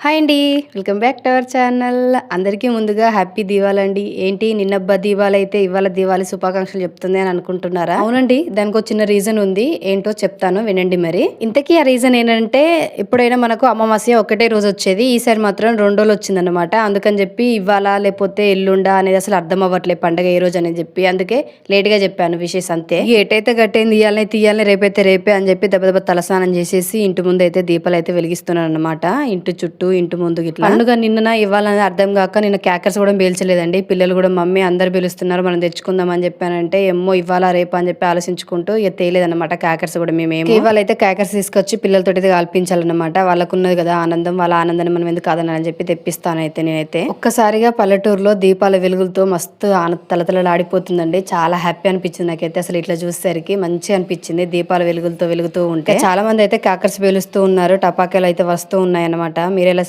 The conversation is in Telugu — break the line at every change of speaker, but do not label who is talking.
హాయ్ అండి. Welcome back to our channel. అందరికీ ముందుగా హ్యాపీ దీవాళి అండి. ఏంటి నిన్నబ్బా దీవాళి అయితే ఇవాళ దీవాళి శుభాకాంక్షలు చెప్తుంది అని అనుకుంటున్నారా? అవునండి, దానికి ఒక చిన్న రీజన్ ఉంది. ఏంటో చెప్తాను వినండి. మరి ఇంతకీ ఆ రీజన్ ఏంటంటే, ఎప్పుడైనా మనకు అమావాస్య ఒకటే రోజు వచ్చేది, ఈసారి మాత్రం 2 రోజులు వచ్చిందనమాట. అందుకని చెప్పి ఇవాళ లేకపోతే ఎల్లుండా అనేది అసలు అర్థం అవ్వట్లేదు పండగ ఏ రోజు అని చెప్పి, అందుకే లేట్ గా చెప్పాను విషెస్ అంతే. ఎటైతే గట్టేంది, ఇయ్యాలనే తీయాలని, రేపైతే రేపే అని చెప్పి దెబ్బ దెబ్బ తలస్నానం చేసేసి ఇంటి ముందు అయితే దీపాలు అయితే వెలిగిస్తున్నాను అనమాట. ఇంటి చుట్టూ ఇంటి ముందు గిట్లా పండుగ నిన్న ఇవ్వాలని అర్థం కాక నిన్న క్యాకర్స్ కూడా పేల్చలేదండి. పిల్లలు కూడా మమ్మీ అందరు పిలుస్తున్నారు మనం తెచ్చుకుందాం అని చెప్పానంటే, ఏమో ఇవ్వాలా రేపా అని చెప్పి ఆలోచించుకుంటూ ఇక తేలేదన్నమాట క్యాకర్స్ కూడా. మేమేమో ఇవాళ అయితే క్యాకర్స్ తీసుకొచ్చి పిల్లలతో అయితే కాల్పించాలన్నమాట. వాళ్ళకు ఉన్నది కదా ఆనందం, వాళ్ళ ఆనందాన్ని మనం ఎందుకు కాదనని చెప్పి తెప్పిస్తాను అయితే నేనైతే. ఒక్కసారిగా పల్లెటూరులో దీపాల వెలుగులతో మస్తు తలతలలాడిపోతుందండి. చాలా హ్యాపీ అనిపించింది నాకైతే. అసలు ఇట్లా చూసేసరికి మంచిగా అనిపించింది దీపాల వెలుగులతో వెలుగుతూ ఉంటే. చాలా మంది అయితే క్యాకర్స్ పేలుస్తూ ఉన్నారు, టపాకాయలు అయితే వస్తూ ఉన్నాయి అనమాట. మీరు ఎలా